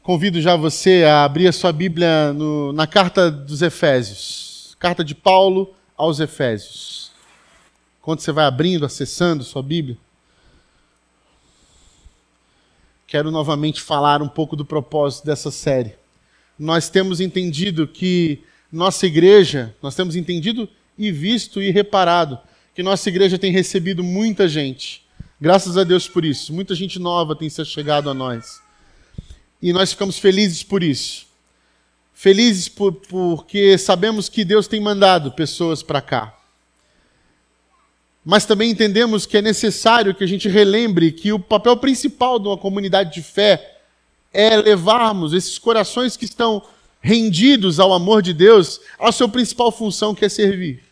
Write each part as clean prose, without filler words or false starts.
Convido já você a abrir a sua Bíblia na carta dos Efésios. Carta de Paulo aos Efésios. Quando você vai abrindo, acessando sua Bíblia, quero novamente falar um pouco do propósito dessa série. Nós temos entendido que nossa igreja, nós temos entendido e visto e reparado que nossa igreja tem recebido muita gente. Graças a Deus por isso. Muita gente nova tem se chegado a nós. E nós ficamos felizes por isso. Felizes porque sabemos que Deus tem mandado pessoas para cá. Mas também entendemos que é necessário que a gente relembre que o papel principal de uma comunidade de fé é levarmos esses corações que estão rendidos ao amor de Deus à sua principal função, que é servir.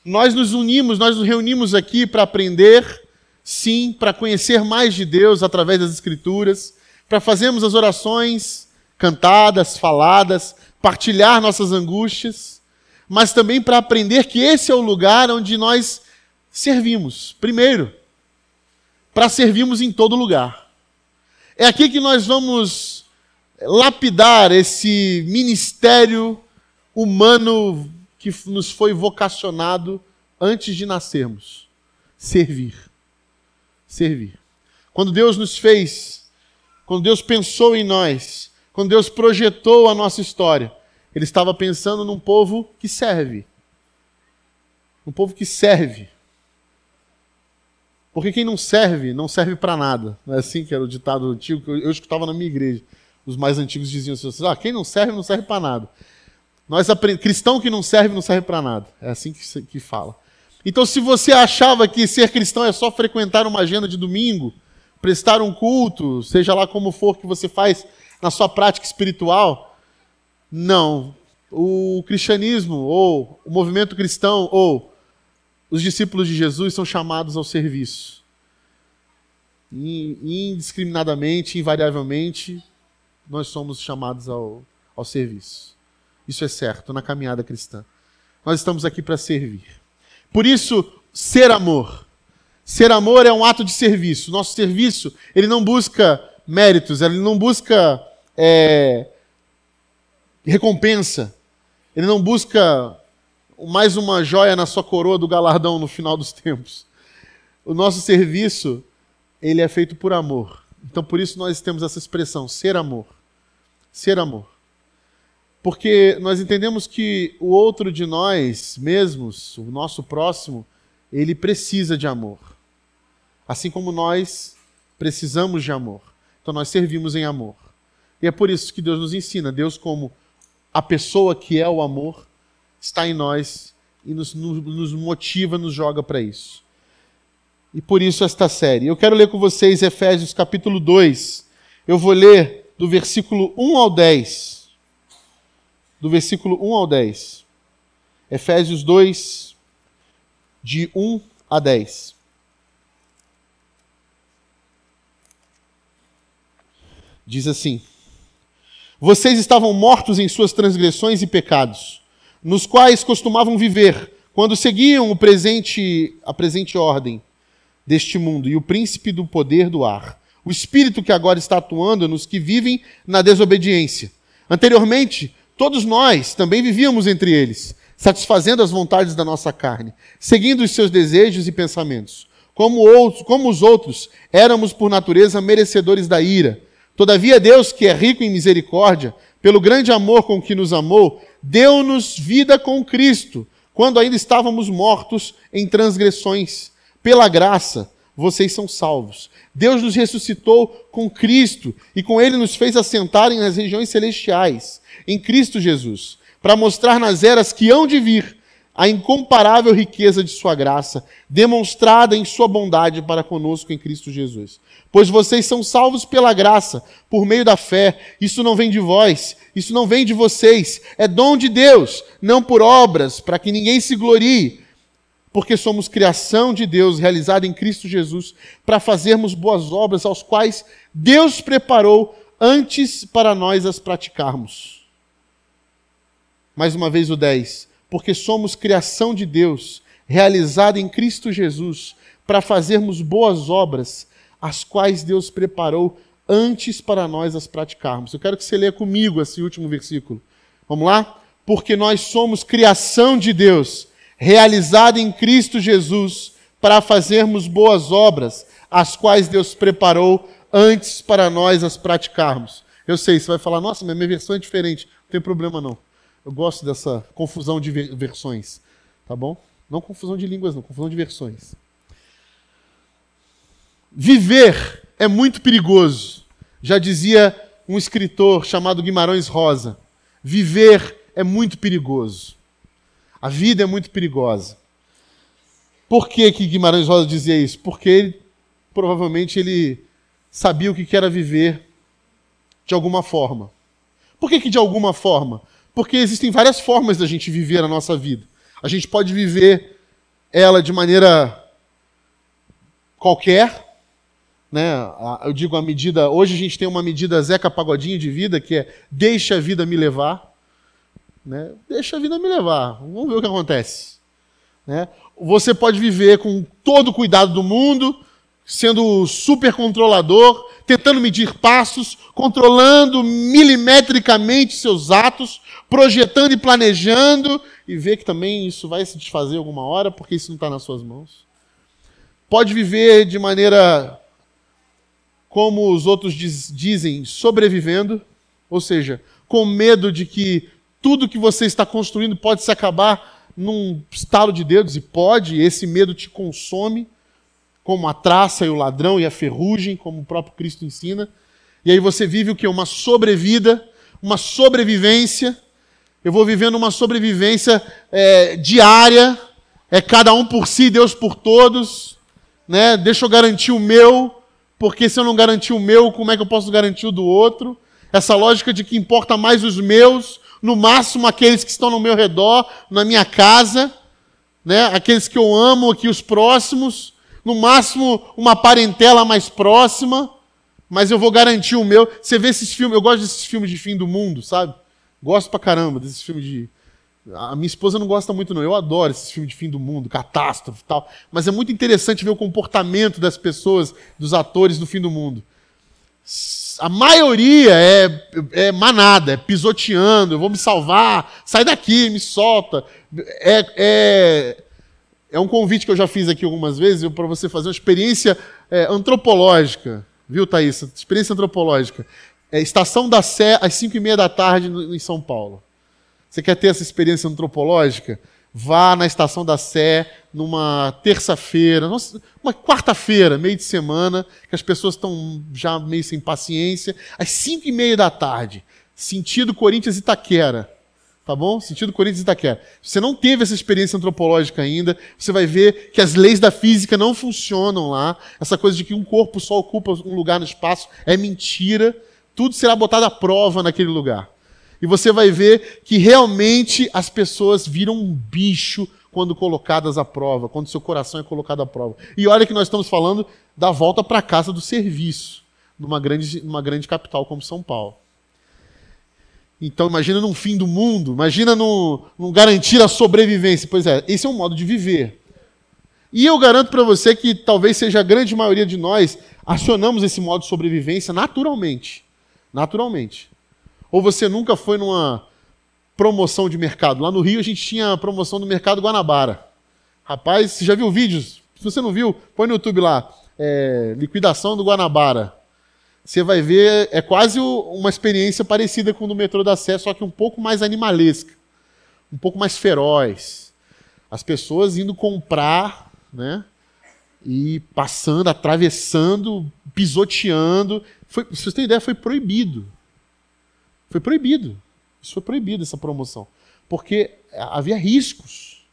Nós nos reunimos aqui para aprender, sim, para conhecer mais de Deus através das Escrituras, para fazermos as orações cantadas, faladas, partilhar nossas angústias, mas também para aprender que esse é o lugar onde nós servimos. Primeiro, para servirmos em todo lugar. É aqui que nós vamos lapidar esse ministério humano que nos foi vocacionado antes de nascermos. Servir. Servir. Quando Deus nos fez, quando Deus pensou em nós, quando Deus projetou a nossa história, Ele estava pensando num povo que serve. Um povo que serve. Porque quem não serve para nada. Não é assim que era o ditado antigo que eu escutava na minha igreja. Os mais antigos diziam assim, quem não serve para nada. Cristão que não serve para nada. É assim que fala. Então, se você achava que ser cristão é só frequentar uma agenda de domingo, prestar um culto, seja lá como for que você faz na sua prática espiritual, não. O cristianismo, ou o movimento cristão, ou os discípulos de Jesus são chamados ao serviço. Indiscriminadamente, invariavelmente, nós somos chamados ao serviço. Isso é certo, na caminhada cristã. Nós estamos aqui para servir. Por isso, ser amor. Ser amor é um ato de serviço. Nosso serviço, ele não busca méritos, ele não busca recompensa. Ele não busca mais uma joia na sua coroa do galardão no final dos tempos. O nosso serviço, ele é feito por amor. Então, por isso nós temos essa expressão, ser amor. Ser amor. Porque nós entendemos que o outro de nós mesmos, o nosso próximo, ele precisa de amor. Assim como nós precisamos de amor. Então nós servimos em amor. E é por isso que Deus nos ensina. Deus, como a pessoa que é o amor, está em nós e nos motiva, nos joga para isso. E por isso esta série. Eu quero ler com vocês Efésios capítulo 2. Eu vou ler do versículo 1 ao 10. Do versículo 1 ao 10. Efésios 2, de 1 a 10. Diz assim: Vocês estavam mortos em suas transgressões e pecados, nos quais costumavam viver, quando seguiam a presente ordem deste mundo e o príncipe do poder do ar, o espírito que agora está atuando nos que vivem na desobediência. Anteriormente, todos nós também vivíamos entre eles, satisfazendo as vontades da nossa carne, seguindo os seus desejos e pensamentos. Como os outros, éramos por natureza merecedores da ira. Todavia Deus, que é rico em misericórdia, pelo grande amor com que nos amou, deu-nos vida com Cristo, quando ainda estávamos mortos em transgressões. Pela graça, vocês são salvos. Deus nos ressuscitou com Cristo e com Ele nos fez assentar nas regiões celestiais, em Cristo Jesus, para mostrar nas eras que hão de vir a incomparável riqueza de sua graça, demonstrada em sua bondade para conosco em Cristo Jesus. Pois vocês são salvos pela graça, por meio da fé. Isso não vem de vós, isso não vem de vocês, é dom de Deus, não por obras, para que ninguém se glorie, porque somos criação de Deus, realizada em Cristo Jesus, para fazermos boas obras, aos quais Deus preparou antes para nós as praticarmos. Mais uma vez o 10. Porque somos criação de Deus, realizada em Cristo Jesus, para fazermos boas obras, as quais Deus preparou antes para nós as praticarmos. Eu quero que você leia comigo esse último versículo. Vamos lá? Porque nós somos criação de Deus, realizada em Cristo Jesus, para fazermos boas obras, as quais Deus preparou antes para nós as praticarmos. Eu sei, você vai falar, nossa, mas minha versão é diferente. Não tem problema não. Eu gosto dessa confusão de versões. Tá bom? Não confusão de línguas não, confusão de versões. Viver é muito perigoso. Já dizia um escritor chamado Guimarães Rosa. Viver é muito perigoso. A vida é muito perigosa. Por que Guimarães Rosa dizia isso? Porque provavelmente ele sabia o que era viver de alguma forma. Por que de alguma forma? Porque existem várias formas da gente viver a nossa vida. A gente pode viver ela de maneira qualquer, né? Eu digo a medida... Hoje a gente tem uma medida Zeca Pagodinho de vida, que é deixa a vida me levar. Né? Deixa a vida me levar. Vamos ver o que acontece. Né? Você pode viver com todo o cuidado do mundo, sendo super controlador, tentando medir passos, controlando milimetricamente seus atos, projetando e planejando, e ver que também isso vai se desfazer alguma hora, porque isso não está nas suas mãos. Pode viver de maneira, como os outros dizem, sobrevivendo, ou seja, com medo de que tudo que você está construindo pode se acabar num estalo de dedos, e pode, esse medo te consome, como a traça e o ladrão e a ferrugem, como o próprio Cristo ensina. E aí você vive o quê? Uma sobrevida, uma sobrevivência. Eu vou vivendo uma sobrevivência diária, cada um por si, Deus por todos. Né? Deixa eu garantir o meu, porque se eu não garantir o meu, como é que eu posso garantir o do outro? Essa lógica de que importa mais os meus, no máximo aqueles que estão no meu redor, na minha casa, né? Aqueles que eu amo, aqui os próximos, no máximo uma parentela mais próxima, mas eu vou garantir o meu. Você vê esses filmes, eu gosto desses filmes de fim do mundo, sabe? Gosto pra caramba desses filmes de... A minha esposa não gosta muito não, eu adoro esses filmes de fim do mundo, catástrofe e tal, mas é muito interessante ver o comportamento das pessoas, dos atores do fim do mundo. A maioria é manada, é pisoteando, eu vou me salvar, sai daqui, me solta. É um convite que eu já fiz aqui algumas vezes para você fazer uma experiência antropológica. Viu, Thaís? Experiência antropológica. Estação da Sé, às 5h30 da tarde em São Paulo. Você quer ter essa experiência antropológica? Vá na Estação da Sé numa terça-feira, uma quarta-feira, meio de semana, que as pessoas estão já meio sem paciência, às 5h30 da tarde, sentido Corinthians Itaquera. Tá bom? Sentido Corinthians Itaquera. Se você não teve essa experiência antropológica ainda, você vai ver que as leis da física não funcionam lá. Essa coisa de que um corpo só ocupa um lugar no espaço é mentira. Tudo será botado à prova naquele lugar. E você vai ver que realmente as pessoas viram um bicho quando colocadas à prova, quando seu coração é colocado à prova. E olha que nós estamos falando da volta para casa do serviço, numa grande capital como São Paulo. Então imagina num fim do mundo, imagina num garantir a sobrevivência. Pois é, esse é um modo de viver. E eu garanto para você que talvez seja a grande maioria de nós acionamos esse modo de sobrevivência naturalmente. Naturalmente. Ou você nunca foi numa promoção de mercado? Lá no Rio a gente tinha a promoção do Mercado Guanabara. Rapaz, você já viu vídeos? Se você não viu, põe no YouTube lá. Liquidação do Guanabara. Você vai ver, é quase uma experiência parecida com o do metrô da Sé, só que um pouco mais animalesca. Um pouco mais feroz. As pessoas indo comprar, né? E passando, atravessando, pisoteando. Se você tem ideia, foi proibido. Foi proibido. Isso foi proibido, essa promoção. Porque havia riscos.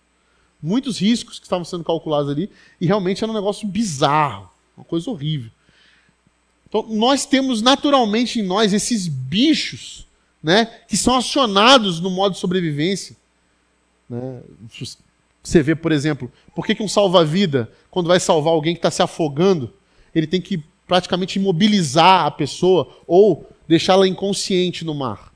Muitos riscos que estavam sendo calculados ali. E realmente era um negócio bizarro. Uma coisa horrível. Então, nós temos naturalmente em nós esses bichos, né, que são acionados no modo de sobrevivência. Né? Você vê, por exemplo, por que um salva-vida, quando vai salvar alguém que está se afogando, ele tem que praticamente imobilizar a pessoa ou deixá-la inconsciente no mar.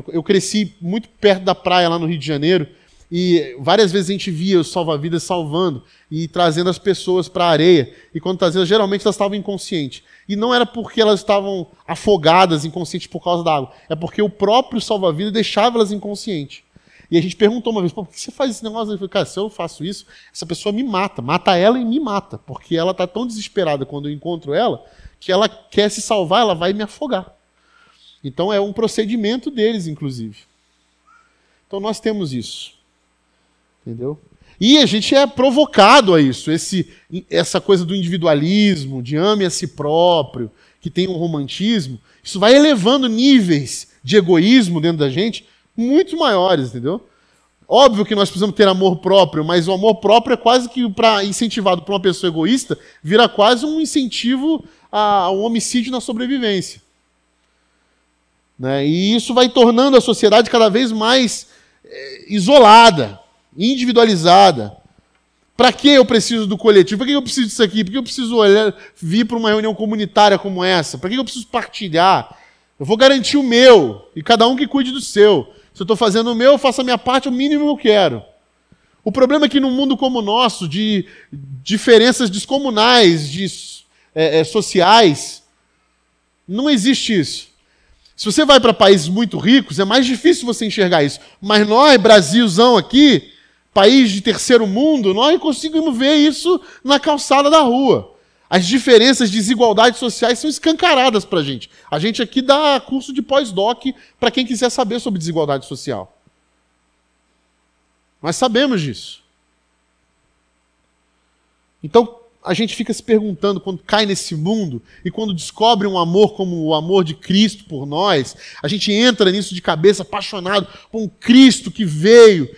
Eu cresci muito perto da praia lá no Rio de Janeiro E várias vezes a gente via os salva-vidas salvando e trazendo as pessoas para a areia. E quando trazia, geralmente elas estavam inconscientes. E não era porque elas estavam afogadas, inconscientes por causa da água. É porque o próprio salva-vidas deixava elas inconscientes. E a gente perguntou uma vez, por que você faz esse negócio? Eu falei, cara, se eu faço isso, essa pessoa me mata. Mata ela e me mata. Porque ela está tão desesperada quando eu encontro ela, que ela quer se salvar, ela vai me afogar. Então é um procedimento deles, inclusive. Então nós temos isso. Entendeu? E a gente é provocado a isso, essa coisa do individualismo, de ame a si próprio, que tem um romantismo, isso vai elevando níveis de egoísmo dentro da gente muito maiores, entendeu? Óbvio que nós precisamos ter amor próprio, mas o amor próprio é quase que incentivado por uma pessoa egoísta, vira quase um incentivo ao homicídio na sobrevivência. Né? E isso vai tornando a sociedade cada vez mais isolada, individualizada. Para que eu preciso do coletivo? Para que eu preciso disso aqui? Por que eu preciso vir para uma reunião comunitária como essa? Para que eu preciso partilhar? Eu vou garantir o meu, e cada um que cuide do seu. Se eu estou fazendo o meu, eu faço a minha parte, o mínimo que eu quero. O problema é que num mundo como o nosso, de diferenças descomunais, sociais, não existe isso. Se você vai para países muito ricos, é mais difícil você enxergar isso. Mas nós, Brasilzão aqui, país de terceiro mundo, nós conseguimos ver isso na calçada da rua. As diferenças, desigualdades sociais são escancaradas para a gente. A gente aqui dá curso de pós-doc para quem quiser saber sobre desigualdade social. Nós sabemos disso. Então, a gente fica se perguntando, quando cai nesse mundo, e quando descobre um amor como o amor de Cristo por nós, a gente entra nisso de cabeça, apaixonado por um Cristo que veio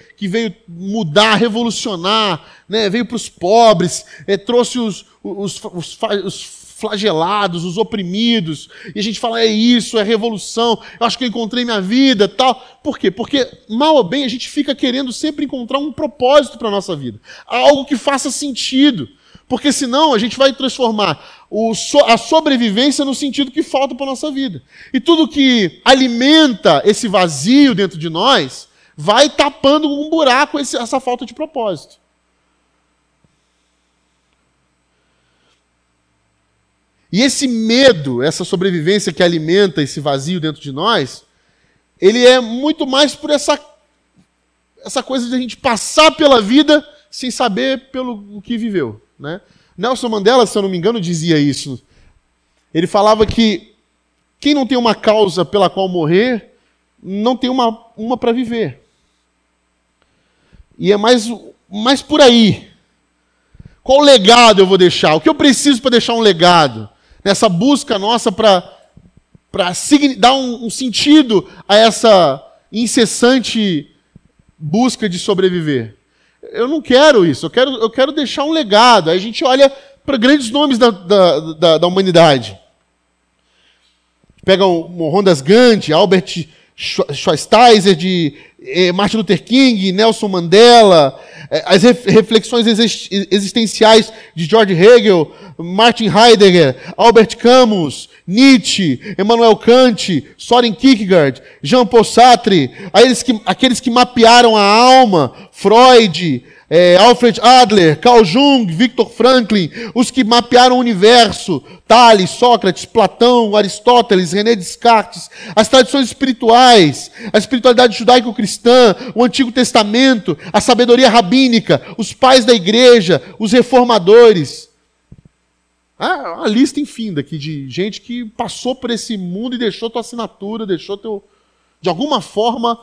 mudar, revolucionar, né? Veio para os pobres, trouxe os flagelados, os oprimidos, e a gente fala, é isso, é revolução, eu acho que eu encontrei minha vida, tal. Por quê? Porque, mal ou bem, a gente fica querendo sempre encontrar um propósito para a nossa vida, algo que faça sentido. Porque senão a gente vai transformar a sobrevivência no sentido que falta para a nossa vida. E tudo que alimenta esse vazio dentro de nós vai tapando um buraco essa falta de propósito. E esse medo, essa sobrevivência que alimenta esse vazio dentro de nós, ele é muito mais por essa coisa de a gente passar pela vida sem saber pelo que viveu. Né? Nelson Mandela, se eu não me engano, dizia isso. Ele falava que quem não tem uma causa pela qual morrer, não tem uma para viver. E é mais por aí. Qual legado eu vou deixar? O que eu preciso para deixar um legado? Nessa busca nossa para dar um sentido a essa incessante busca de sobreviver. Eu não quero isso, eu quero deixar um legado. Aí a gente olha para grandes nomes da humanidade. Pega o Mohandas Gandhi, Albert Schweitzer, Martin Luther King, Nelson Mandela, as reflexões existenciais de George Hegel, Martin Heidegger, Albert Camus, Nietzsche, Immanuel Kant, Soren Kierkegaard, Jean-Paul Sartre, aqueles que mapearam a alma, Freud, Alfred Adler, Carl Jung, Viktor Franklin, os que mapearam o universo, Tales, Sócrates, Platão, Aristóteles, René Descartes, as tradições espirituais, a espiritualidade judaico-cristã, o Antigo Testamento, a sabedoria rabínica, os pais da igreja, os reformadores. A lista infinda aqui de gente que passou por esse mundo e deixou tua assinatura, de alguma forma,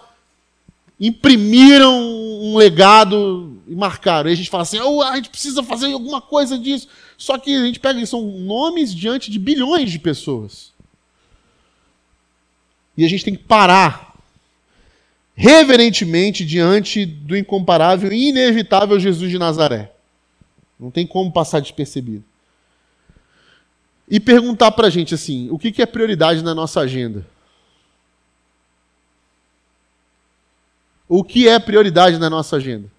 imprimiram um legado e marcaram. E a gente fala assim, a gente precisa fazer alguma coisa disso. Só que a gente pega, são nomes diante de bilhões de pessoas. E a gente tem que parar reverentemente diante do incomparável e inevitável Jesus de Nazaré. Não tem como passar despercebido. E perguntar para a gente assim, o que é prioridade na nossa agenda? O que é prioridade na nossa agenda?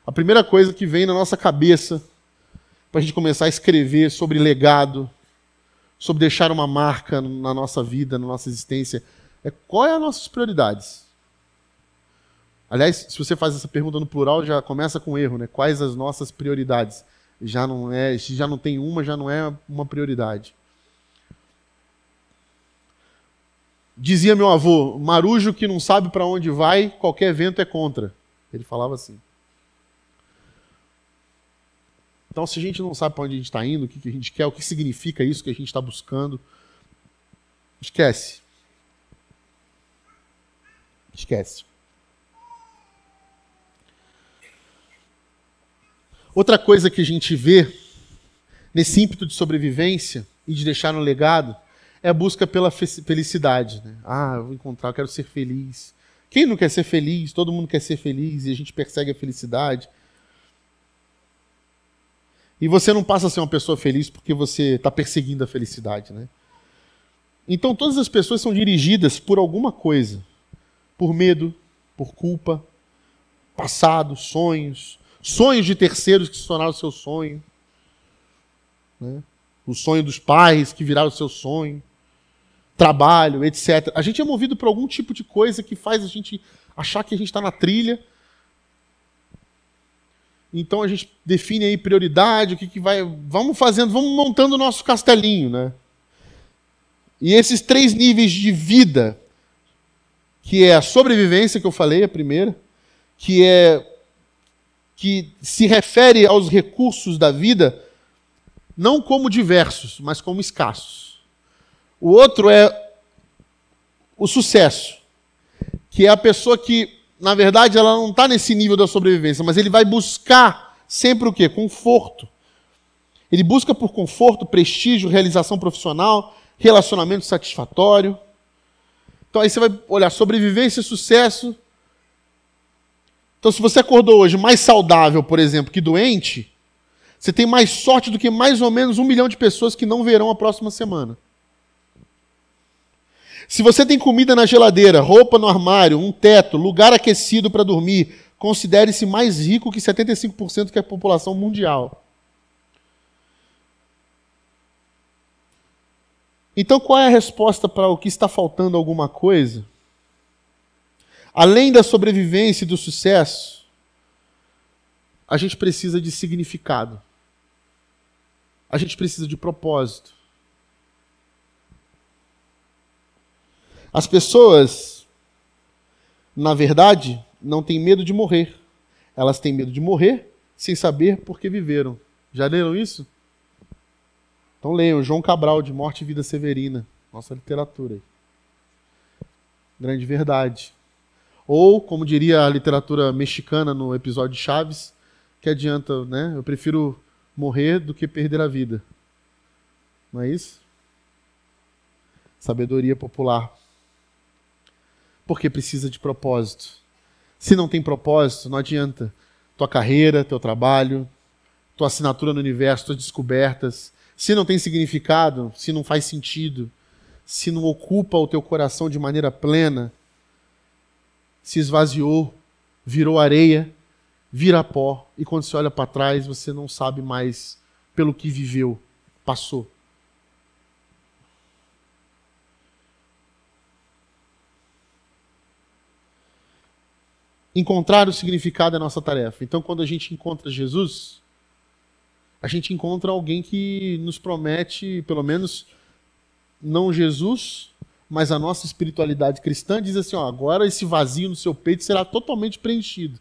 A primeira coisa que vem na nossa cabeça, para a gente começar a escrever sobre legado, sobre deixar uma marca na nossa vida, na nossa existência, é qual é as nossas prioridades? Aliás, se você faz essa pergunta no plural, já começa com erro, né? Quais as nossas prioridades? Se já não tem uma, já não é uma prioridade. Dizia meu avô, marujo que não sabe para onde vai, qualquer vento é contra. Ele falava assim. Então, se a gente não sabe para onde a gente está indo, o que a gente quer, o que significa isso que a gente está buscando, esquece. Esquece. Outra coisa que a gente vê nesse ímpeto de sobrevivência e de deixar um legado é a busca pela felicidade. Né? Eu vou encontrar, eu quero ser feliz. Quem não quer ser feliz? Todo mundo quer ser feliz e a gente persegue a felicidade. E você não passa a ser uma pessoa feliz porque você está perseguindo a felicidade. Né? Então todas as pessoas são dirigidas por alguma coisa. Por medo, por culpa, passado, sonhos de terceiros que se tornaram seu sonho. Né? O sonho dos pais que viraram seu sonho. Trabalho, etc. A gente é movido por algum tipo de coisa que faz a gente achar que a gente está na trilha. Então a gente define aí prioridade, o que vai... Vamos montando o nosso castelinho, né? E esses 3 níveis de vida, que é a sobrevivência, que eu falei, a primeira, que se refere aos recursos da vida, não como diversos, mas como escassos. O outro é o sucesso, que é a pessoa que, na verdade, ela não está nesse nível da sobrevivência, mas ele vai buscar sempre o quê? Conforto. Ele busca por conforto, prestígio, realização profissional, relacionamento satisfatório. Então aí você vai olhar sobrevivência e sucesso. Então se você acordou hoje mais saudável, por exemplo, que doente, você tem mais sorte do que mais ou menos 1 milhão de pessoas que não verão a próxima semana. Se você tem comida na geladeira, roupa no armário, um teto, lugar aquecido para dormir, considere-se mais rico que 75% que a população mundial. Então, qual é a resposta para o que está faltando alguma coisa? Além da sobrevivência e do sucesso, a gente precisa de significado. A gente precisa de propósito. As pessoas, na verdade, não têm medo de morrer. Elas têm medo de morrer sem saber por que viveram. Já leram isso? Então leiam João Cabral, de Morte e Vida Severina. Nossa literatura aí. Grande verdade. Ou, como diria a literatura mexicana no episódio de Chaves, que adianta, né? Eu prefiro morrer do que perder a vida. Não é isso? Sabedoria popular. Porque precisa de propósito. Se não tem propósito, não adianta. Tua carreira, teu trabalho, tua assinatura no universo, tuas descobertas. Se não tem significado, se não faz sentido, se não ocupa o teu coração de maneira plena, se esvaziou, virou areia, vira pó. E quando você olha para trás, você não sabe mais pelo que viveu, passou. Encontrar o significado é a nossa tarefa. Então, quando a gente encontra Jesus, a gente encontra alguém que nos promete, pelo menos, não Jesus, mas a nossa espiritualidade cristã diz assim, agora esse vazio no seu peito será totalmente preenchido.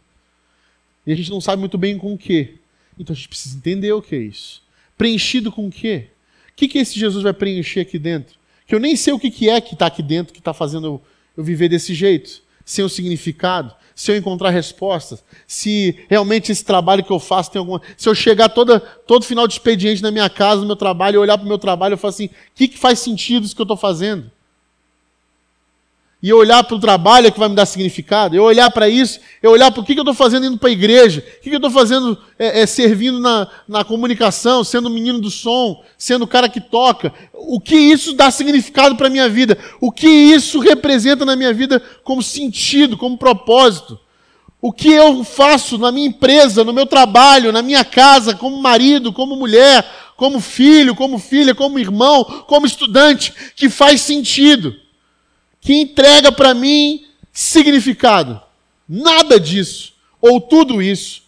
E a gente não sabe muito bem com o quê. Então a gente precisa entender o que é isso. Preenchido com o quê? O que esse Jesus vai preencher aqui dentro? Que eu nem sei o que é que está aqui dentro, que está fazendo eu viver desse jeito, sem o significado. Se eu encontrar respostas, se realmente esse trabalho que eu faço tem alguma... Se eu chegar todo final de expediente na minha casa, no meu trabalho, e olhar para o meu trabalho e falar assim, o que faz sentido isso que eu estou fazendo? E eu olhar para o trabalho é que vai me dar significado. Eu olhar para isso, eu olhar para o que eu estou fazendo indo para a igreja, o que eu estou fazendo servindo na comunicação, sendo o menino do som, sendo o cara que toca. O que isso dá significado para a minha vida? O que isso representa na minha vida como sentido, como propósito? O que eu faço na minha empresa, no meu trabalho, na minha casa, como marido, como mulher, como filho, como filha, como irmão, como estudante, que faz sentido? Que entrega para mim significado. Nada disso, ou tudo isso,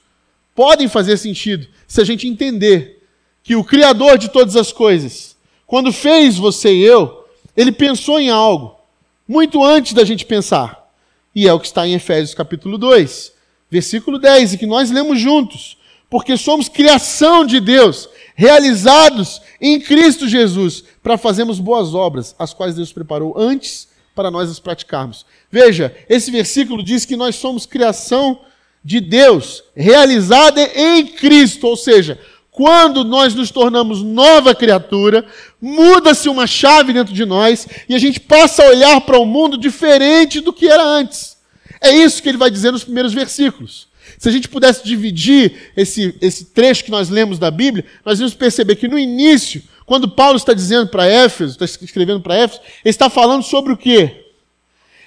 podem fazer sentido se a gente entender que o Criador de todas as coisas, quando fez você e eu, ele pensou em algo muito antes da gente pensar. E é o que está em Efésios capítulo 2, versículo 10, e que nós lemos juntos. Porque somos criação de Deus, realizados em Cristo Jesus, para fazermos boas obras, as quais Deus preparou antes para nós as praticarmos. Veja, esse versículo diz que nós somos criação de Deus, realizada em Cristo, ou seja, quando nós nos tornamos nova criatura, muda-se uma chave dentro de nós e a gente passa a olhar para o mundo diferente do que era antes. É isso que ele vai dizer nos primeiros versículos. Se a gente pudesse dividir esse trecho que nós lemos da Bíblia, nós vamos perceber que no início, quando Paulo está dizendo para Éfeso, está escrevendo para Éfeso, ele está falando sobre o quê?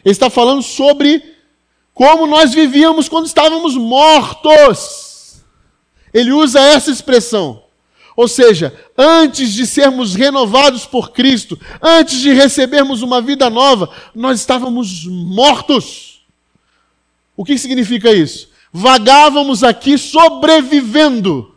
Ele está falando sobre como nós vivíamos quando estávamos mortos. Ele usa essa expressão. Ou seja, antes de sermos renovados por Cristo, antes de recebermos uma vida nova, nós estávamos mortos. O que significa isso? Vagávamos aqui sobrevivendo,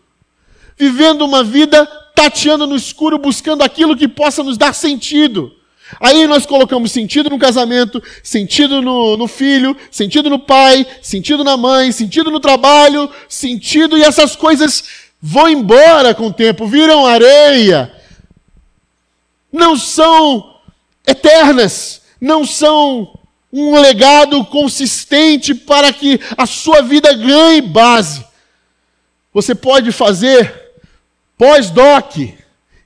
vivendo uma vida tateando no escuro, buscando aquilo que possa nos dar sentido. Aí nós colocamos sentido no casamento, sentido no filho, sentido no pai, sentido na mãe, sentido no trabalho, sentido, e essas coisas vão embora com o tempo, viram areia. Não são eternas, não são um legado consistente para que a sua vida ganhe base. Você pode fazer pós-doc,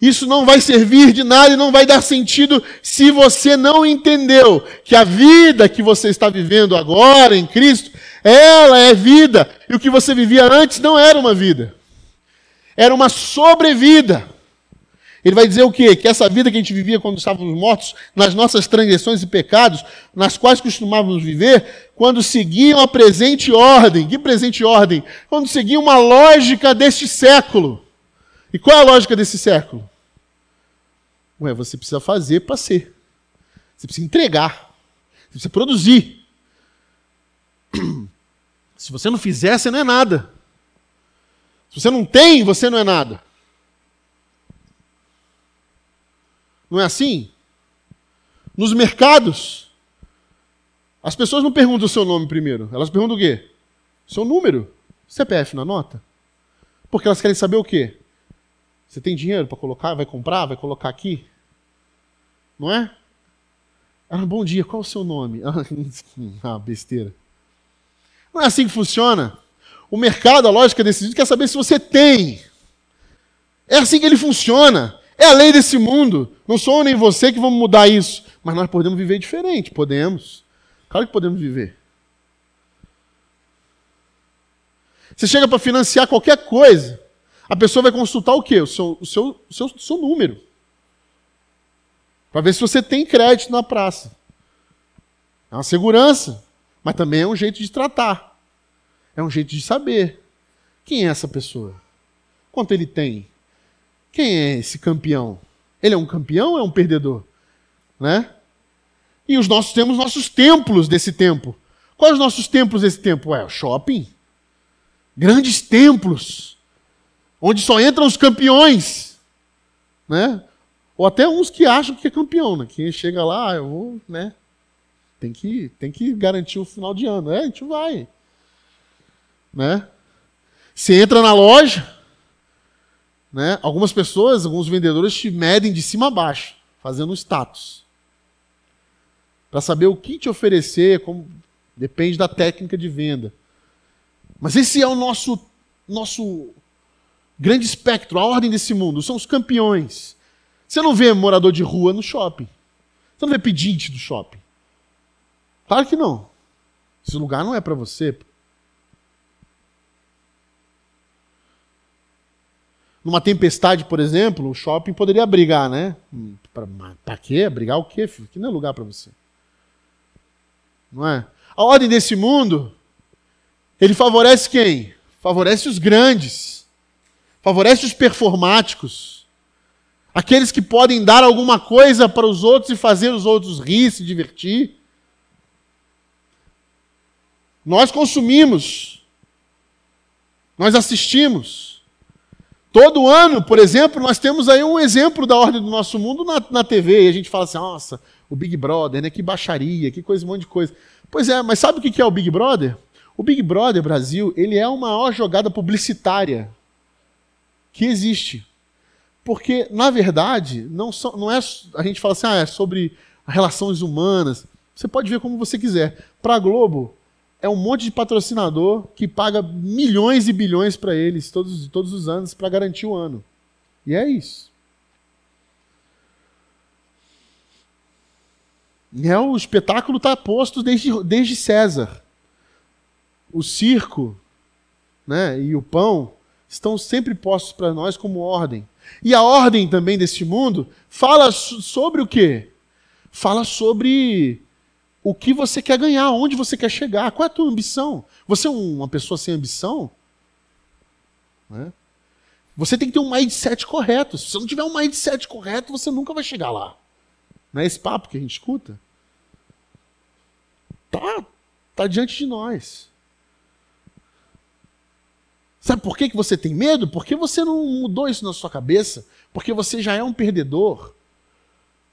isso não vai servir de nada e não vai dar sentido se você não entendeu que a vida que você está vivendo agora em Cristo, ela é vida. E o que você vivia antes não era uma vida. Era uma sobrevida. Ele vai dizer o quê? Que essa vida que a gente vivia quando estávamos mortos, nas nossas transgressões e pecados, nas quais costumávamos viver, quando seguiam a presente ordem. Que presente ordem? Quando seguiam uma lógica deste século. E qual é a lógica desse século? Você precisa fazer para ser. Você precisa entregar. Você precisa produzir. Se você não fizer, você não é nada. Se você não tem, você não é nada. Não é assim? Nos mercados, as pessoas não perguntam o seu nome primeiro. Elas perguntam o quê? Seu número. CPF na nota. Porque elas querem saber o quê? Você tem dinheiro para colocar? Vai comprar? Vai colocar aqui? Não é? Bom dia, qual é o seu nome? Besteira. Não é assim que funciona. O mercado, a lógica desse vídeo, quer saber se você tem. É assim que ele funciona. É a lei desse mundo. Não sou eu nem você que vamos mudar isso. Mas nós podemos viver diferente. Podemos. Claro que podemos viver. Você chega para financiar qualquer coisa, a pessoa vai consultar o quê? O seu número. Para ver se você tem crédito na praça. É uma segurança, mas também é um jeito de tratar. É um jeito de saber. Quem é essa pessoa? Quanto ele tem? Quem é esse campeão? Ele é um campeão ou é um perdedor? Né? E temos nossos templos desse tempo. Quais os nossos templos desse tempo? O shopping. Grandes templos. Onde só entram os campeões. Né? Ou até uns que acham que é campeão. Né? Quem chega lá, eu vou... Né? Tem que garantir o final de ano. A gente vai. Né? Você entra na loja... Né? Algumas pessoas, alguns vendedores te medem de cima a baixo, fazendo status. Para saber o que te oferecer, depende da técnica de venda. Mas esse é o nosso grande espectro, a ordem desse mundo. São os campeões. Você não vê morador de rua no shopping. Você não vê pedinte do shopping. Claro que não. Esse lugar não é para você. Numa tempestade, por exemplo, o shopping poderia abrigar, né? Para quê? Abrigar o quê, filho? Que não é lugar para você. Não é? A ordem desse mundo, ele favorece quem? Favorece os grandes. Favorece os performáticos. Aqueles que podem dar alguma coisa para os outros e fazer os outros rir, se divertir. Nós consumimos. Nós assistimos. Todo ano, por exemplo, nós temos aí um exemplo da ordem do nosso mundo na TV. E a gente fala assim, nossa, o Big Brother, né? Que baixaria, que coisa, um monte de coisa. Pois é, mas sabe o que é o Big Brother? O Big Brother Brasil, ele é a maior jogada publicitária que existe. Porque, na verdade, não é... A gente fala assim, é sobre relações humanas. Você pode ver como você quiser. Para a Globo, é um monte de patrocinador que paga milhões e bilhões para eles todos os anos para garantir o ano. E é isso. O espetáculo está posto desde César. O circo, né, e o pão estão sempre postos para nós como ordem. E a ordem também deste mundo fala sobre o quê? Fala sobre o que você quer ganhar, onde você quer chegar, qual é a tua ambição. Você é uma pessoa sem ambição? Né? Você tem que ter um mindset correto. Se você não tiver um mindset correto, você nunca vai chegar lá. Não é esse papo que a gente escuta? Tá diante de nós. Sabe por que você tem medo? Porque você não mudou isso na sua cabeça. Porque você já é um perdedor.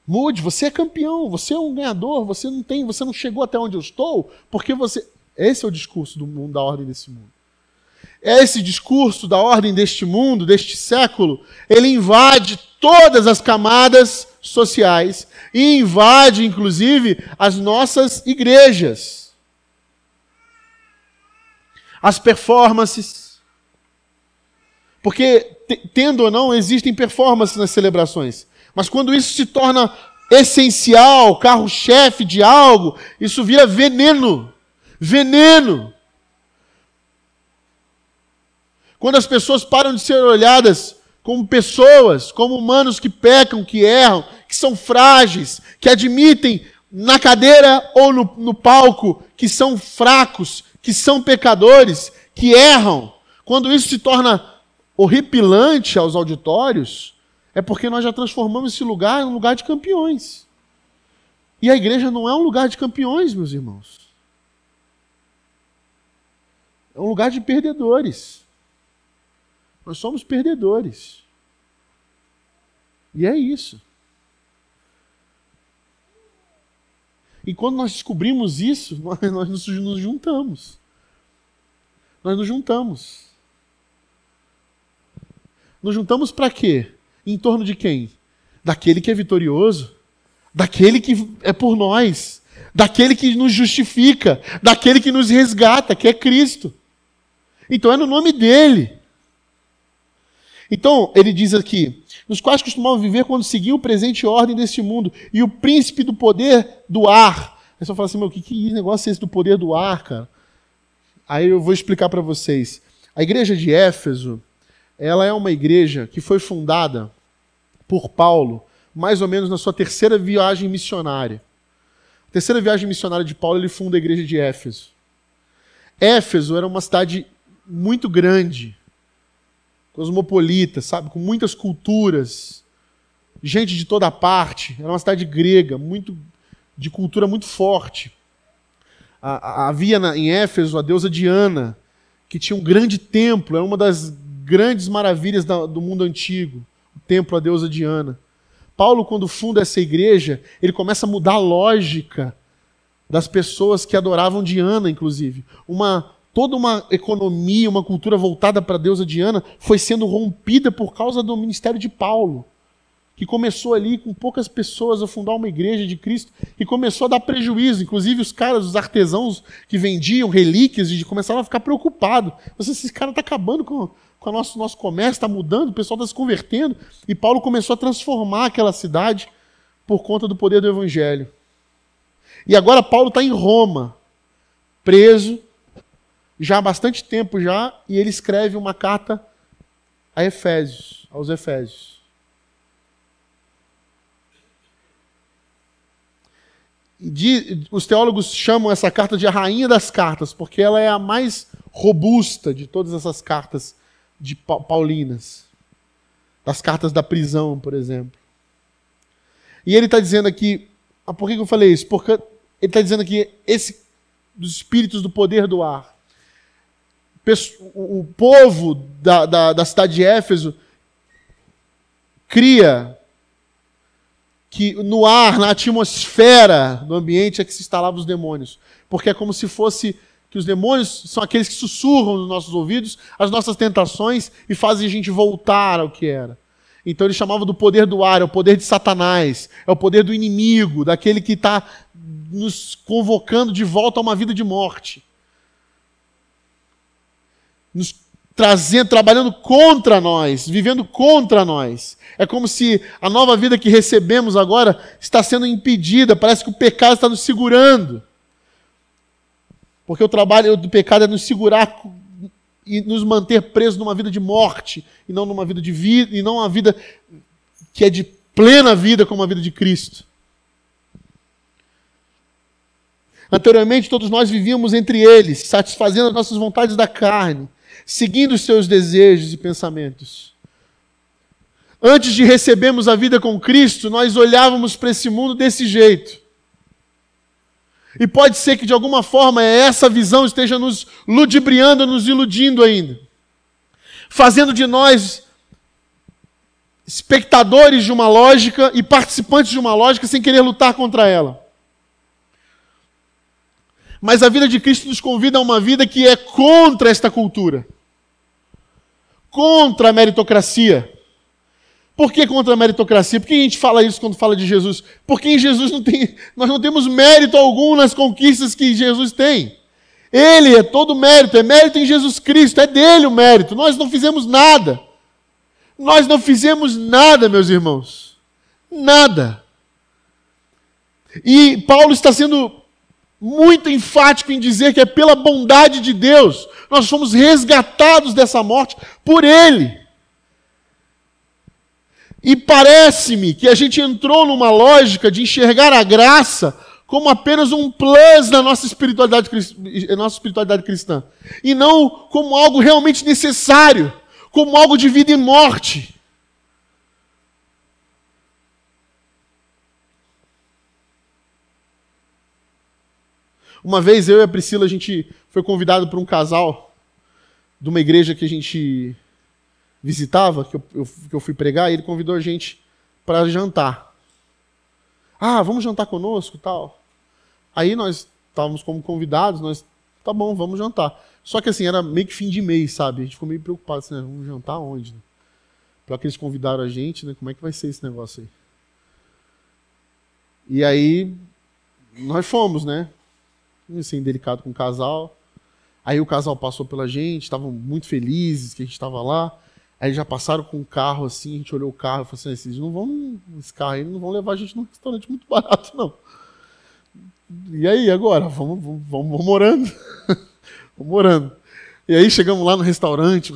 Mude, você é campeão, você é um ganhador, você não chegou até onde eu estou, porque você... Esse é o discurso do mundo, da ordem desse mundo. Esse discurso da ordem deste mundo, deste século, ele invade todas as camadas sociais e invade, inclusive, as nossas igrejas. As performances. Porque, tendo ou não, existem performances nas celebrações. Mas quando isso se torna essencial, carro-chefe de algo, isso vira veneno. Veneno. Quando as pessoas param de ser olhadas como pessoas, como humanos que pecam, que erram, que são frágeis, que admitem na cadeira ou no palco que são fracos, que são pecadores, que erram. Quando isso se torna horripilante aos auditórios, é porque nós já transformamos esse lugar em um lugar de campeões. E a igreja não é um lugar de campeões, meus irmãos. É um lugar de perdedores. Nós somos perdedores. E é isso. E quando nós descobrimos isso, nós nos juntamos. Nós nos juntamos. Nos juntamos para quê? Em torno de quem? Daquele que é vitorioso, daquele que é por nós, daquele que nos justifica, daquele que nos resgata, que é Cristo. Então é no nome dele. Então, ele diz aqui, nos quais costumavam viver quando seguiam o presente ordem deste mundo, e o príncipe do poder do ar. Aí você fala assim, que negócio é esse do poder do ar, cara? Aí eu vou explicar para vocês. A igreja de Éfeso, ela é uma igreja que foi fundada por Paulo, mais ou menos na sua terceira viagem missionária. A terceira viagem missionária de Paulo, ele funda a igreja de Éfeso. Éfeso era uma cidade muito grande, cosmopolita, sabe, com muitas culturas, gente de toda parte. Era uma cidade grega, de cultura muito forte. Havia em Éfeso a deusa Diana, que tinha um grande templo, era uma das grandes maravilhas do mundo antigo, o templo à deusa Diana. Paulo, quando funda essa igreja, ele começa a mudar a lógica das pessoas que adoravam Diana, inclusive. Toda uma economia, uma cultura voltada para a deusa Diana foi sendo rompida por causa do ministério de Paulo, que começou ali com poucas pessoas a fundar uma igreja de Cristo e começou a dar prejuízo. Inclusive os artesãos que vendiam relíquias começaram a ficar preocupados. Esse cara está acabando com o nosso comércio, está mudando, o pessoal está se convertendo. E Paulo começou a transformar aquela cidade por conta do poder do evangelho. E agora Paulo está em Roma, preso, já há bastante tempo já, e ele escreve uma carta aos Efésios. Os teólogos chamam essa carta de a rainha das cartas, porque ela é a mais robusta de todas essas cartas de paulinas. Das cartas da prisão, por exemplo. E ele está dizendo aqui... Por que eu falei isso? Porque ele está dizendo que dos espíritos do poder do ar. O povo da cidade de Éfeso cria que no ar, na atmosfera do ambiente é que se instalavam os demônios. Porque é como se fosse que os demônios são aqueles que sussurram nos nossos ouvidos as nossas tentações e fazem a gente voltar ao que era. Então ele chamava do poder do ar, é o poder de Satanás, é o poder do inimigo, daquele que está nos convocando de volta a uma vida de morte. Nos trazendo, trabalhando contra nós, vivendo contra nós. É como se a nova vida que recebemos agora está sendo impedida, parece que o pecado está nos segurando. Porque o trabalho do pecado é nos segurar e nos manter presos numa vida de morte, e não numa vida de vida, e não uma vida que é de plena vida como a vida de Cristo. Anteriormente, todos nós vivíamos entre eles, satisfazendo as nossas vontades da carne, seguindo os seus desejos e pensamentos. Antes de recebermos a vida com Cristo, nós olhávamos para esse mundo desse jeito. E pode ser que de alguma forma essa visão esteja nos ludibriando, nos iludindo ainda. Fazendo de nós espectadores de uma lógica e participantes de uma lógica sem querer lutar contra ela. Mas a vida de Cristo nos convida a uma vida que é contra esta cultura. Contra a meritocracia. Por que contra a meritocracia? Por que a gente fala isso quando fala de Jesus? Porque em Jesus nós não temos mérito algum nas conquistas que Jesus tem. Ele é todo mérito, é mérito em Jesus Cristo, é dele o mérito. Nós não fizemos nada. Nós não fizemos nada, meus irmãos. Nada. E Paulo está sendo muito enfático em dizer que é pela bondade de Deus. Nós fomos resgatados dessa morte por Ele. E parece-me que a gente entrou numa lógica de enxergar a graça como apenas um plus na nossa espiritualidade cristã. E não como algo realmente necessário, como algo de vida e morte. Uma vez eu e a Priscila, a gente foi convidado por um casal de uma igreja que a gente visitava, que eu fui pregar, e ele convidou a gente para jantar. Ah, vamos jantar conosco e tal. Aí nós estávamos como convidados, tá bom, vamos jantar. Só que assim, era meio que fim de mês, sabe? A gente ficou meio preocupado, assim, né? Vamos jantar onde? Né? Pior que eles convidaram a gente, né? Como é que vai ser esse negócio aí? E aí, nós fomos, né? Assim, delicado com o casal. Aí o casal passou pela gente, estavam muito felizes que a gente estava lá. Aí já passaram com o carro assim, a gente olhou o carro e falou assim, esses não vão, esse carro aí não vão levar a gente num restaurante muito barato, não. E aí, agora? Vamos morando. Vamos morando. E aí chegamos lá no restaurante,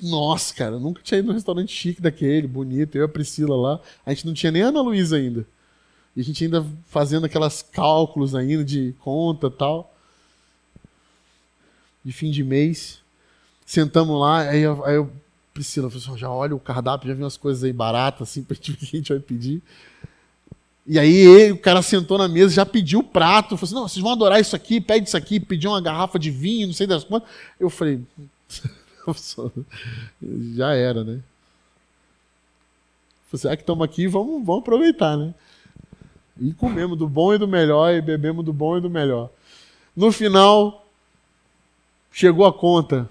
nossa, cara, eu nunca tinha ido num restaurante chique daquele, bonito, eu e a Priscila lá, a gente não tinha nem a Ana Luísa ainda. E a gente ainda fazendo aquelas cálculos ainda de conta e tal, de fim de mês. Sentamos lá, aí eu Priscila falou assim, já olha o cardápio, já vi umas coisas aí baratas, assim, pra gente ver o que a gente vai pedir. E aí o cara sentou na mesa, já pediu o prato, falou assim, não, vocês vão adorar isso aqui, pede isso aqui, pediu uma garrafa de vinho, não sei das quantas. Eu falei, já era, né? Falei assim, que estamos aqui, vamos aproveitar, né? E comemos do bom e do melhor, e bebemos do bom e do melhor. No final, chegou a conta.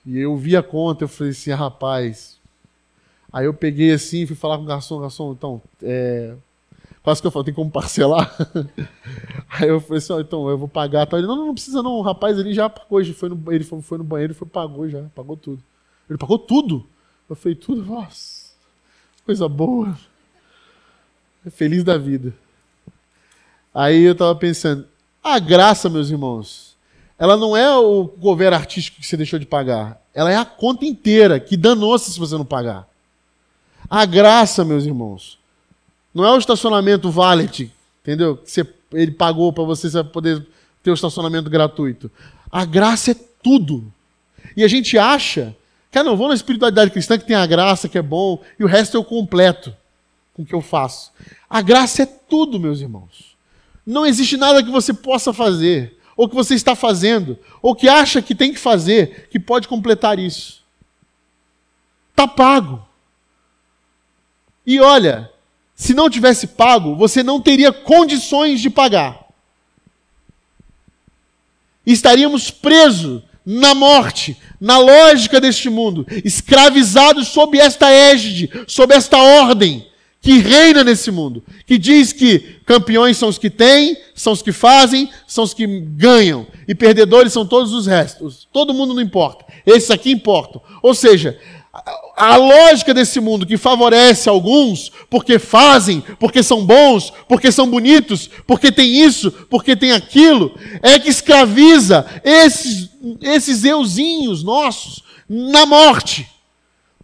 E eu vi a conta, eu falei assim, rapaz. Aí eu peguei assim, fui falar com o garçom, então, quase que eu falei, tem como parcelar? Aí eu falei assim, então, eu vou pagar. Ele, não precisa não, o rapaz, ele já pagou, ele foi no banheiro e pagou já, pagou tudo. Ele pagou tudo? Eu falei, tudo? Nossa, coisa boa. Feliz da vida. Aí eu tava pensando, a graça, meus irmãos, ela não é o governo artístico que você deixou de pagar. Ela é a conta inteira, que danou-se se você não pagar. A graça, meus irmãos, não é o estacionamento valet, entendeu? Que ele pagou para você poder ter o estacionamento gratuito. A graça é tudo. E a gente acha que não vou na espiritualidade cristã que tem a graça, que é bom, e o resto eu completo com o que eu faço. A graça é tudo, meus irmãos. Não existe nada que você possa fazer, ou que você está fazendo, ou que acha que tem que fazer, que pode completar isso. Está pago. E olha, se não tivesse pago, você não teria condições de pagar. Estaríamos presos na morte, na lógica deste mundo, escravizados sob esta égide, sob esta ordem que reina nesse mundo, que diz que campeões são os que têm, são os que fazem, são os que ganham, e perdedores são todos os restos. Todo mundo não importa, esses aqui importam. Ou seja, a lógica desse mundo que favorece alguns porque fazem, porque são bons, porque são bonitos, porque tem isso, porque tem aquilo, é que escraviza esses euzinhos nossos na morte.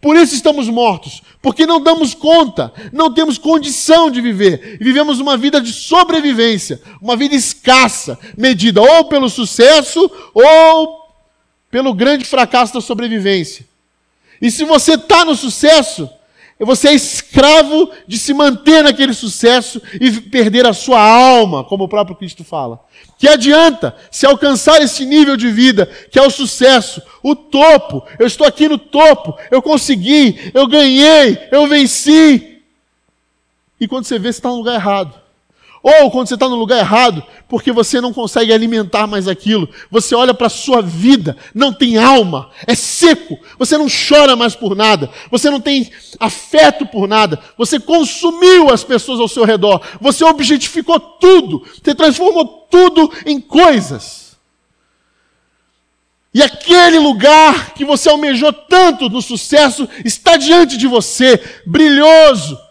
Por isso estamos mortos, porque não damos conta, não temos condição de viver. E vivemos uma vida de sobrevivência, uma vida escassa, medida ou pelo sucesso ou pelo grande fracasso da sobrevivência. E se você está no sucesso, você é escravo de se manter naquele sucesso e perder a sua alma, como o próprio Cristo fala. Que adianta se alcançar esse nível de vida, que é o sucesso, o topo. Eu estou aqui no topo, eu consegui, eu ganhei, eu venci. E quando você vê, você está no lugar errado. Ou quando você está no lugar errado, porque você não consegue alimentar mais aquilo. Você olha para a sua vida, não tem alma, é seco. Você não chora mais por nada. Você não tem afeto por nada. Você consumiu as pessoas ao seu redor. Você objetificou tudo. Você transformou tudo em coisas. E aquele lugar que você almejou tanto no sucesso está diante de você, brilhoso.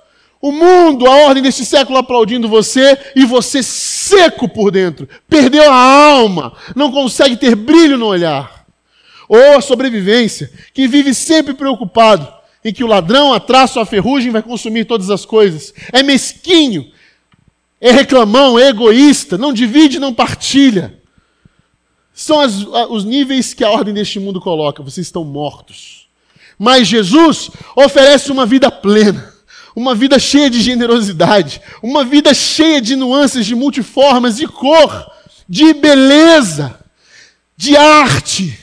O mundo, a ordem deste século aplaudindo você e você seco por dentro. Perdeu a alma, não consegue ter brilho no olhar. Ou a sobrevivência, que vive sempre preocupado em que o ladrão, a traça ou a ferrugem vai consumir todas as coisas. É mesquinho, é reclamão, é egoísta, não divide, não partilha. São os níveis que a ordem deste mundo coloca. Vocês estão mortos. Mas Jesus oferece uma vida plena. Uma vida cheia de generosidade, uma vida cheia de nuances, de multiformas, de cor, de beleza, de arte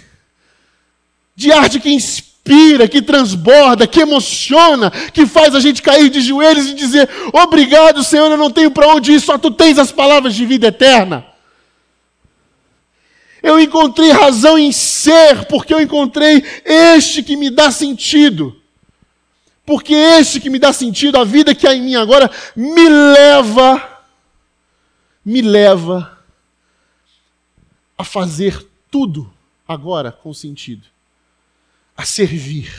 que inspira, que transborda, que emociona, que faz a gente cair de joelhos e dizer: obrigado, Senhor, eu não tenho para onde ir, só Tu tens as palavras de vida eterna. Eu encontrei razão em ser, porque eu encontrei este que me dá sentido. Porque este que me dá sentido, a vida que há em mim agora, me leva a fazer tudo agora com sentido. A servir,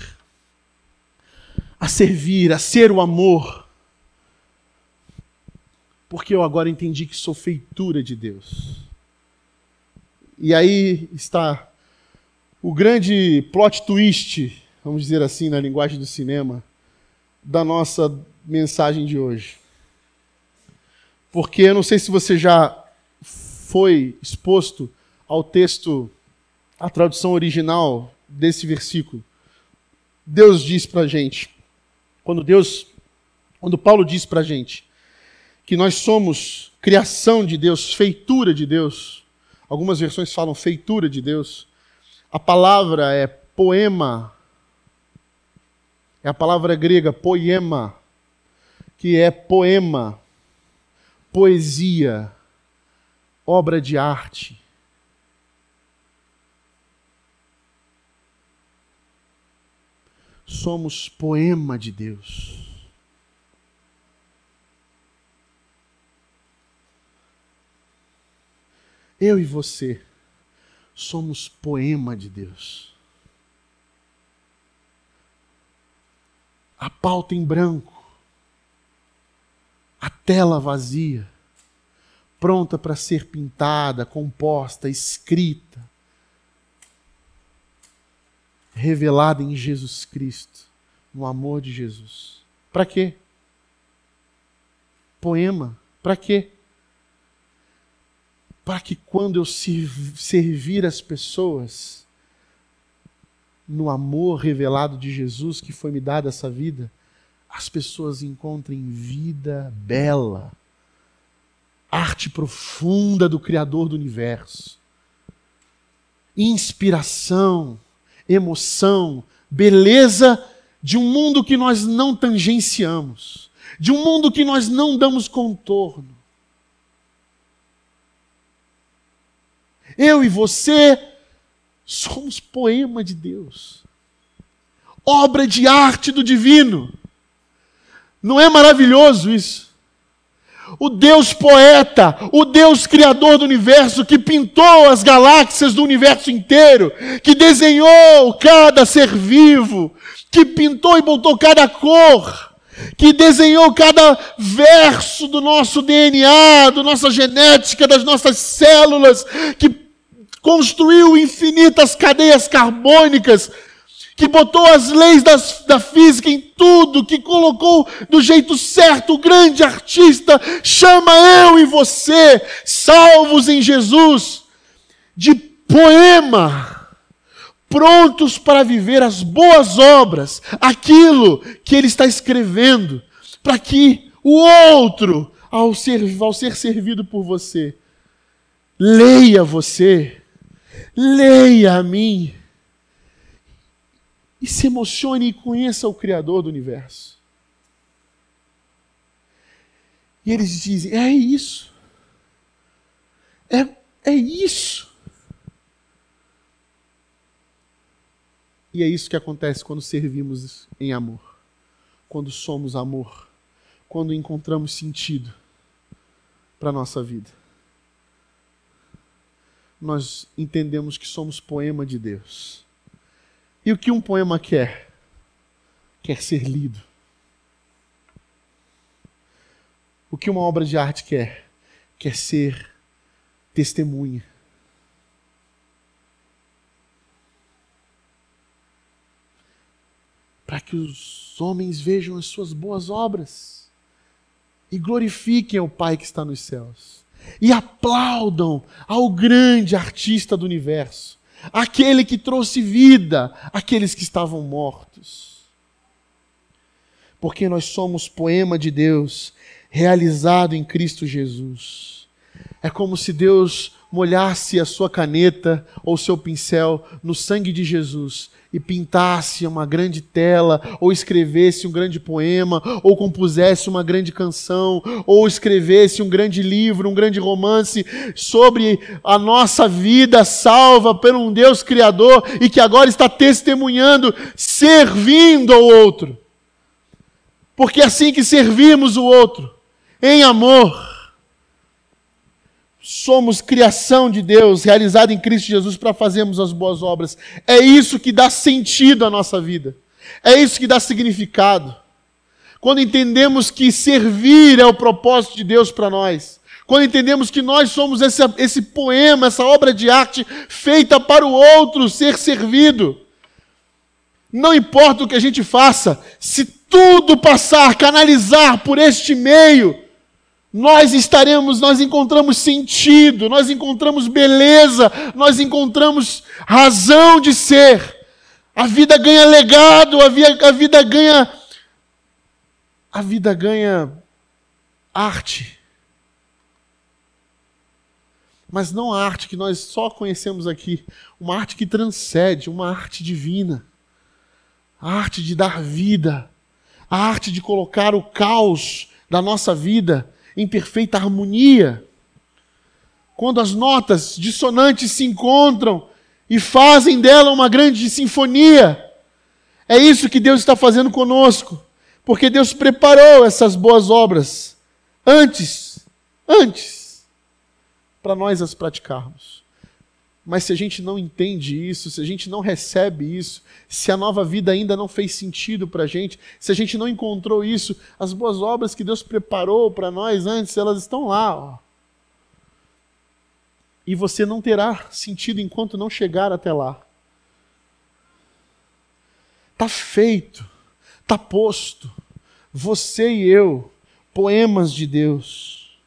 a ser o amor. Porque eu agora entendi que sou feitura de Deus. E aí está o grande plot twist, vamos dizer assim, na linguagem do cinema, da nossa mensagem de hoje. Porque eu não sei se você já foi exposto ao texto, à tradução original desse versículo. Deus diz pra gente, quando Paulo diz pra gente que nós somos criação de Deus, feitura de Deus, algumas versões falam feitura de Deus, a palavra é poema. É a palavra grega poema, que é poema, poesia, obra de arte. Somos poema de Deus. Eu e você somos poema de Deus. A pauta em branco, a tela vazia, pronta para ser pintada, composta, escrita, revelada em Jesus Cristo, no amor de Jesus. Para quê? Poema, para quê? Para que quando eu servir as pessoas, no amor revelado de Jesus que foi me dada essa vida, as pessoas encontrem vida bela, arte profunda do Criador do universo. Inspiração, emoção, beleza de um mundo que nós não tangenciamos, de um mundo que nós não damos contorno. Eu e você somos poema de Deus, obra de arte do divino. Não é maravilhoso isso? O Deus poeta, o Deus criador do universo, que pintou as galáxias do universo inteiro, que desenhou cada ser vivo, que pintou e botou cada cor, que desenhou cada verso do nosso DNA, da nossa genética, das nossas células, que construiu infinitas cadeias carbônicas, que botou as leis da física em tudo, que colocou do jeito certo, o grande artista, chama eu e você, salvos em Jesus, de poema, prontos para viver as boas obras, aquilo que ele está escrevendo, para que o outro, ao ser servido por você, leia você, leia a mim, e se emocione e conheça o Criador do universo. E eles dizem, é isso. É isso. E é isso que acontece quando servimos em amor. Quando somos amor. Quando encontramos sentido para a nossa vida. Nós entendemos que somos poema de Deus. E o que um poema quer? Quer ser lido. O que uma obra de arte quer? Quer ser testemunha. Para que os homens vejam as suas boas obras e glorifiquem ao Pai que está nos céus. E aplaudam ao grande artista do universo, aquele que trouxe vida àqueles que estavam mortos. Porque nós somos poema de Deus, realizado em Cristo Jesus. É como se Deus molhasse a sua caneta ou seu pincel no sangue de Jesus e pintasse uma grande tela, ou escrevesse um grande poema, ou compusesse uma grande canção, ou escrevesse um grande livro, um grande romance sobre a nossa vida salva por um Deus Criador e que agora está testemunhando, servindo ao outro. Porque é assim que servimos o outro, em amor. Somos criação de Deus, realizada em Cristo Jesus para fazermos as boas obras. É isso que dá sentido à nossa vida. É isso que dá significado. Quando entendemos que servir é o propósito de Deus para nós. Quando entendemos que nós somos esse poema, essa obra de arte feita para o outro ser servido. Não importa o que a gente faça, se tudo passar, canalizar por este meio, nós encontramos sentido, nós encontramos beleza, nós encontramos razão de ser. A vida ganha legado, a vida ganha arte. Mas não a arte que nós só conhecemos aqui, uma arte que transcende, uma arte divina. A arte de dar vida, a arte de colocar o caos da nossa vida em perfeita harmonia. Quando as notas dissonantes se encontram e fazem dela uma grande sinfonia. É isso que Deus está fazendo conosco. Porque Deus preparou essas boas obras antes, para nós as praticarmos. Mas se a gente não entende isso, se a gente não recebe isso, se a nova vida ainda não fez sentido para a gente, se a gente não encontrou isso, as boas obras que Deus preparou para nós antes, elas estão lá. Ó. E você não terá sentido enquanto não chegar até lá. Está feito, está posto. Você e eu, poemas de Deus.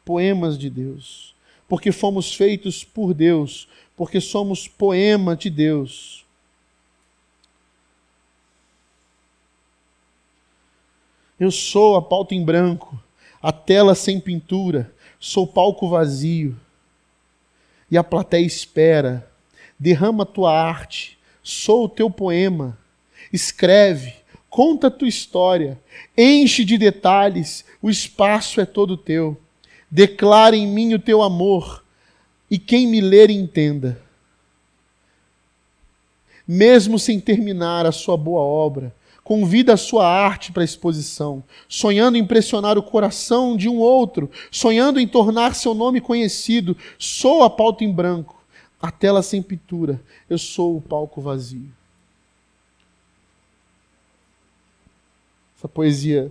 Poemas de Deus. Porque fomos feitos por Deus, porque somos poema de Deus. Eu sou a pauta em branco, a tela sem pintura, sou palco vazio. E a plateia espera. Derrama a tua arte, sou o teu poema. Escreve, conta a tua história, enche de detalhes, o espaço é todo teu. Declara em mim o teu amor, e quem me ler entenda. Mesmo sem terminar a sua boa obra, convida a sua arte para a exposição, sonhando em impressionar o coração de um outro, sonhando em tornar seu nome conhecido. Sou a pauta em branco, a tela sem pintura, eu sou o palco vazio. Essa poesia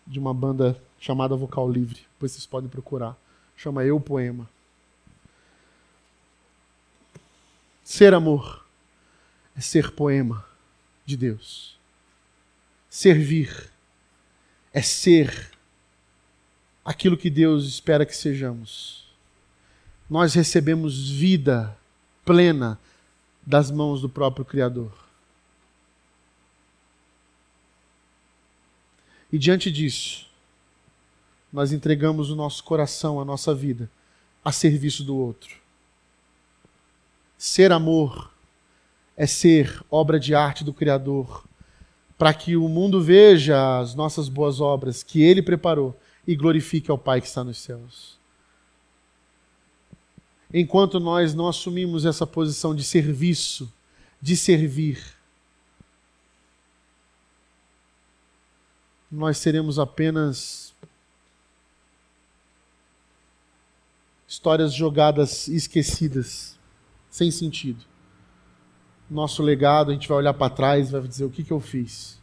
de uma banda chamada Vocal Livre, depois vocês podem procurar, chama Eu Poema. Ser amor é ser poema de Deus. Servir é ser aquilo que Deus espera que sejamos. Nós recebemos vida plena das mãos do próprio Criador. E diante disso, nós entregamos o nosso coração, a nossa vida, a serviço do outro. Ser amor é ser obra de arte do Criador, para que o mundo veja as nossas boas obras que Ele preparou e glorifique ao Pai que está nos céus. Enquanto nós não assumimos essa posição de serviço, de servir, nós seremos apenas histórias jogadas e esquecidas, sem sentido. Nosso legado, a gente vai olhar para trás e vai dizer: o que eu fiz?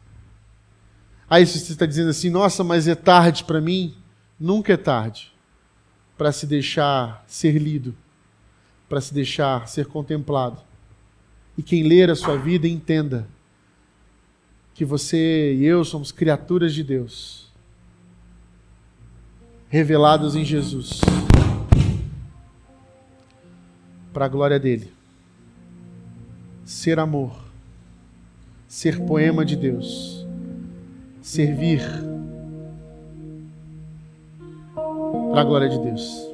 Aí se você está dizendo assim: nossa, mas é tarde para mim. Nunca é tarde para se deixar ser lido, para se deixar ser contemplado. E quem ler a sua vida entenda que você e eu somos criaturas de Deus, reveladas em Jesus, para a glória dele. Ser amor, ser poema de Deus, servir para a glória de Deus.